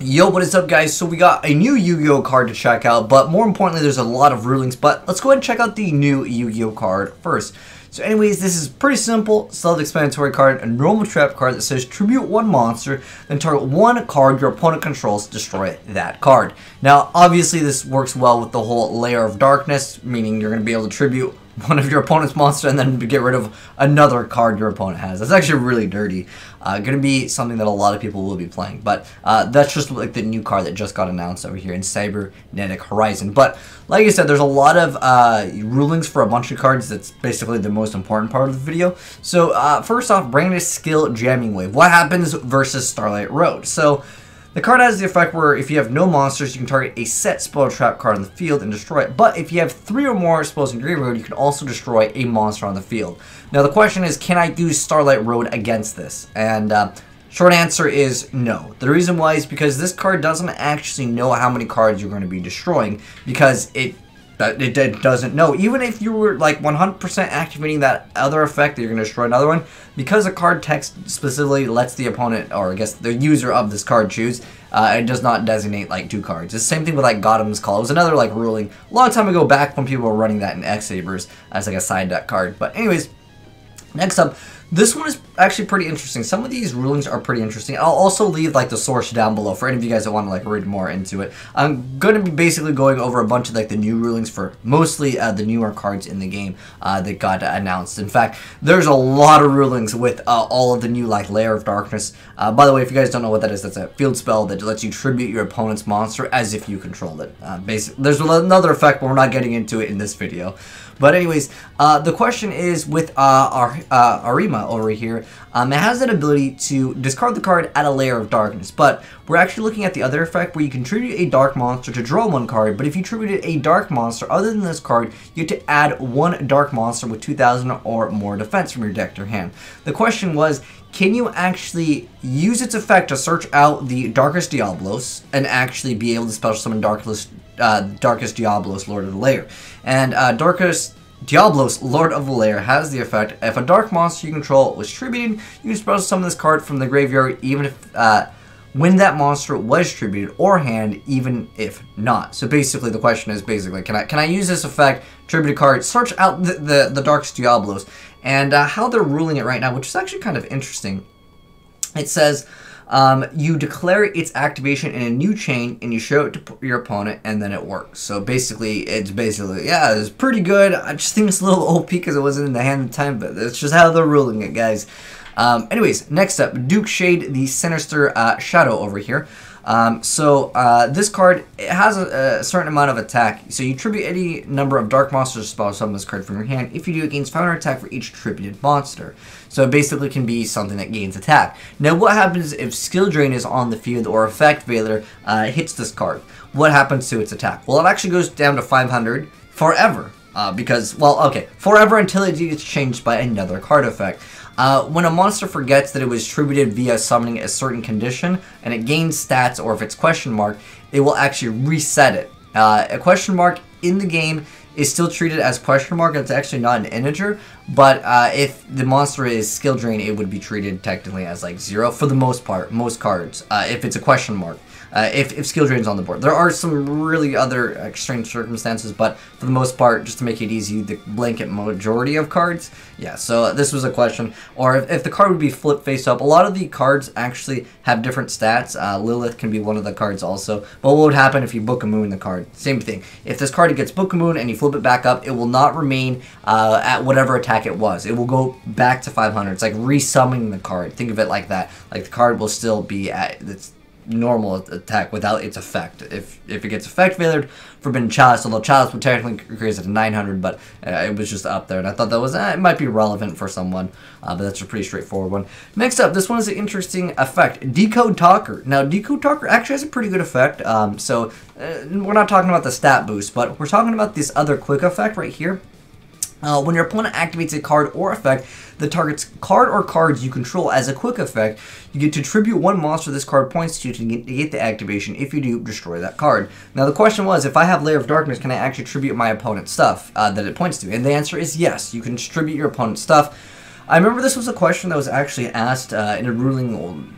Yo, what is up, guys? So we got a new Yu-Gi-Oh card to check out, but more importantly, there's a lot of rulings, but let's go ahead and check out the new Yu-Gi-Oh card first. So anyways, this is pretty simple, self-explanatory card, a normal trap card that says tribute one monster, then target one card your opponent controls, destroy that card. Now, obviously this works well with the whole Lair of Darkness, meaning you're going to be able to tribute one of your opponent's monster and then get rid of another card your opponent has. That's actually really dirty. Going to be something that a lot of people will be playing, but that's just like the new card that just got announced over here in Cybernetic Horizon. But like I said, there's a lot of rulings for a bunch of cards. That's basically the most important part of the video. So first off, Brandis Skill Jamming Wave. What happens versus Starlight Road? So the card has the effect where if you have no monsters, you can target a set spell trap card on the field and destroy it. But if you have 3 or more spells in graveyard, you can also destroy a monster on the field. Now the question is, can I use Starlight Road against this? And short answer is no. The reason why is because this card doesn't actually know how many cards you're going to be destroying, because it doesn't know. Even if you were like 100% activating that other effect that you're going to destroy another one, because the card text specifically lets the opponent, or I guess the user of this card, choose, it does not designate like 2 cards. It's the same thing with like Gotham's Call. It was another like ruling a long time ago back when people were running that in X-Sabers as like a side deck card. But anyways, next up, this one is actually pretty interesting. Some of these rulings are pretty interesting. I'll also leave like the source down below for any of you guys that want to like read more into it. I'm going to be basically going over a bunch of like the new rulings for mostly the newer cards in the game that got announced. In fact, there's a lot of rulings with all of the new like Lair of Darkness. By the way, if you guys don't know what that is, that's a field spell that lets you tribute your opponent's monster as if you controlled it. There's another effect, but we're not getting into it in this video. But anyways, the question is with Arima over here, it has that ability to discard the card at a Lair of Darkness, but we're actually looking at the other effect where you can tribute a dark monster to draw 1 card, but if you tributed a dark monster other than this card, you get to add 1 dark monster with 2,000 or more defense from your deck to your hand. The question was, can you actually use its effect to search out the Darkest Diablos and actually be able to special summon Darkest Diablos, Lord of the Lair? And Darkest Diablos, Lord of the Lair, has the effect, if a dark monster you control was tributed, you can special summon this card from the graveyard even if when that monster was tributed, or hand even if not. So basically the question is can I use this effect, tribute a card, search out the Darkest Diablos? And how they're ruling it right now, which is actually kind of interesting. It says you declare its activation in a new chain and you show it to your opponent and then it works. So basically, yeah, it's pretty good. I just think it's a little OP because it wasn't in the hand at the time, but that's just how they're ruling it, guys. Anyways, next up, Duke Shade, the Sinister Shadow over here. This card, it has a certain amount of attack, so you tribute any number of dark monsters to spell summon this card from your hand. If you do, it gains 500 attack for each tributed monster. So it basically can be something that gains attack. Now what happens if Skill Drain is on the field or Effect Veiler hits this card? What happens to its attack? Well, it actually goes down to 500 forever. Forever until it gets changed by another card effect. When a monster forgets that it was tributed via summoning a certain condition and it gains stats, or if it's question mark, it will actually reset it. A question mark in the game is still treated as question mark. It's actually not an integer, but if the monster is skill drain, it would be treated technically as like 0 for the most part, most cards, if it's a question mark. If skill drain's on the board. There are some really other extreme circumstances, but for the most part, just to make it easy, the blanket majority of cards, yeah, so this was a question. Or if the card would be flipped face up, a lot of the cards actually have different stats. Lilith can be one of the cards also, but what would happen if you Book a Moon the card? Same thing. If this card gets Book a Moon and you flip it back up, it will not remain at whatever attack it was. It will go back to 500. It's like resummoning the card. Think of it like that. Like the card will still be at its normal attack without its effect. If it gets effect failured, Forbidden Chalice, although Chalice would technically increase it to 900, but it was just up there, and I thought that was it might be relevant for someone, but that's a pretty straightforward one. Next up, this one is an interesting effect, Decode Talker. Now, Decode Talker actually has a pretty good effect, we're not talking about the stat boost, but we're talking about this other quick effect right here. When your opponent activates a card or effect that targets card or cards you control as a quick effect, you get to tribute 1 monster this card points to negate the activation. If you do, destroy that card. Now the question was, if I have Lair of Darkness, can I actually tribute my opponent's stuff that it points to? And the answer is yes, you can tribute your opponent's stuff. I remember this was a question that was actually asked in a ruling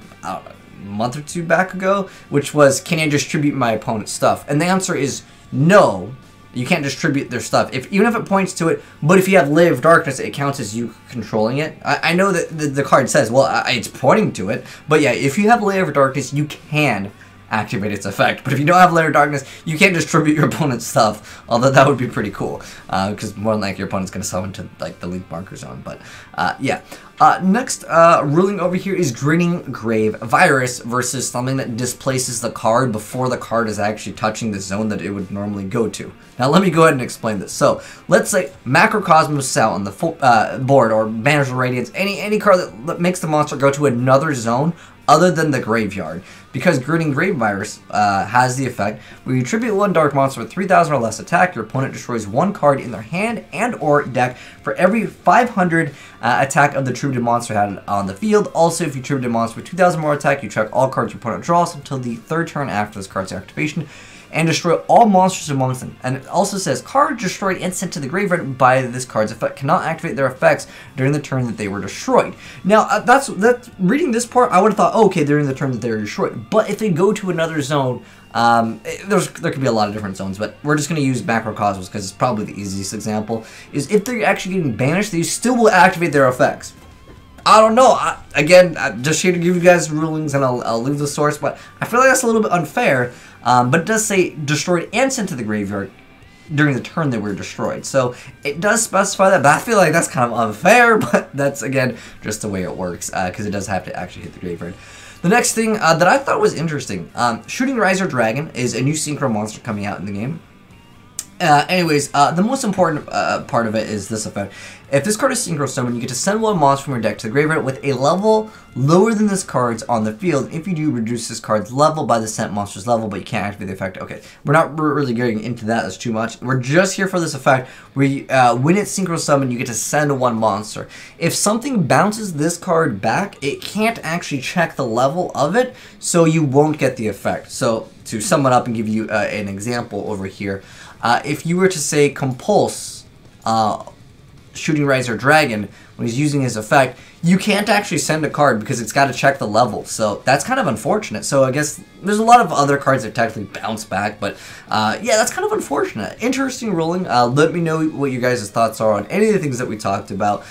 month or two back ago, which was, can I distribute my opponent's stuff? And the answer is no. You can't distribute their stuff, even if it points to it. But if you have Lair of Darkness, it counts as you controlling it. I know that the card says, well, it's pointing to it. But yeah, if you have Lair of Darkness, you can activate its effect. But if you don't have Lair of Darkness, you can't distribute your opponent's stuff. Although that would be pretty cool, because more than likely your opponent's going to summon to like the Leaf Marker Zone. But yeah. Next ruling over here is Grinning Grave Virus versus something that displaces the card before the card is actually touching the zone that it would normally go to. Now let me go ahead and explain this. So let's say Macrocosmos Cell on the full, board, or Banish Radiance, any card that makes the monster go to another zone other than the graveyard. Because Grinning Grave Virus has the effect, when you tribute one dark monster with 3,000 or less attack, your opponent destroys one card in their hand and or deck for every 500 attack of the tributed monster had on the field. Also, if you tribute a monster with 2,000 more attack, you check all cards your opponent draws until the third turn after this card's activation, and destroy all monsters amongst them. And it also says, cards destroyed and sent to the graveyard by this card's effect cannot activate their effects during the turn that they were destroyed. Now, that's reading this part, I would have thought, oh, okay, during the turn that they were destroyed. But if they go to another zone, there could be a lot of different zones, but we're just going to use Macrocosmos because it's probably the easiest example, is if they're actually getting banished, they still will activate their effects. I don't know. Again, I'm just here to give you guys rulings, and I'll leave the source, but I feel like that's a little bit unfair. But it does say destroyed and sent to the graveyard during the turn they were destroyed. So it does specify that, but I feel like that's kind of unfair, but that's, again, just the way it works, because it does have to actually hit the graveyard. The next thing that I thought was interesting, Shooting Riser Dragon is a new synchro monster coming out in the game. Anyways, the most important part of it is this effect. If this card is synchro summoned, you get to send one monster from your deck to the graveyard with a level lower than this card's on the field. If you do, reduce this card's level by the sent monster's level, but you can't activate the effect. Okay, we're not really getting into that as too much. We're just here for this effect where you, when it's synchro summoned, you get to send one monster. If something bounces this card back, it can't actually check the level of it, so you won't get the effect. So to sum it up and give you an example over here, if you were to say compulse Shooting Riser Dragon when he's using his effect, you can't actually send a card because it's got to check the level. So that's kind of unfortunate. So I guess there's a lot of other cards that technically bounce back, but yeah, that's kind of unfortunate. Interesting ruling. Let me know what you guys' thoughts are on any of the things that we talked about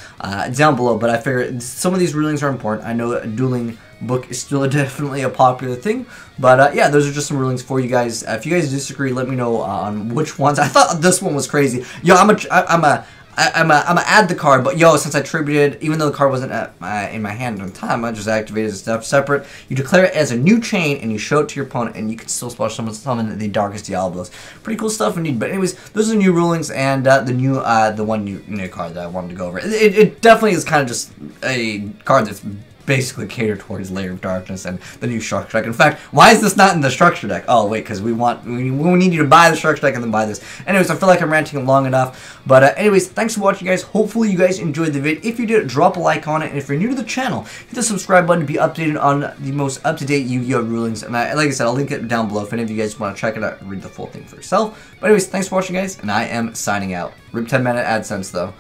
down below. But I figure some of these rulings are important. I know a dueling book is still definitely a popular thing, but yeah, those are just some rulings for you guys. If you guys disagree, let me know on which ones. I thought this one was crazy. Yo, I'm gonna add the card, but yo, since I tributed, even though the card wasn't in my hand at the time, I just activated it as separate. You declare it as a new chain, and you show it to your opponent, and you can still summon the Darkest Diablos. Pretty cool stuff indeed. But anyways, those are the new rulings, and the one new card that I wanted to go over. It definitely is kind of just a card that's basically catered towards Lair of Darkness and the new structure deck. In fact, why is this not in the structure deck? Oh wait, because we need you to buy the structure deck and then buy this. Anyways, I feel like I'm ranting long enough. But anyways, thanks for watching, guys. Hopefully you guys enjoyed the vid. If you did, drop a like on it, and if you're new to the channel, hit the subscribe button to be updated on the most up-to-date Yu-Gi-Oh rulings. And like I said, I'll link it down below if any of you guys want to check it out and read the full thing for yourself. But anyways, thanks for watching, guys, and I am signing out. Rip 10-minute AdSense though.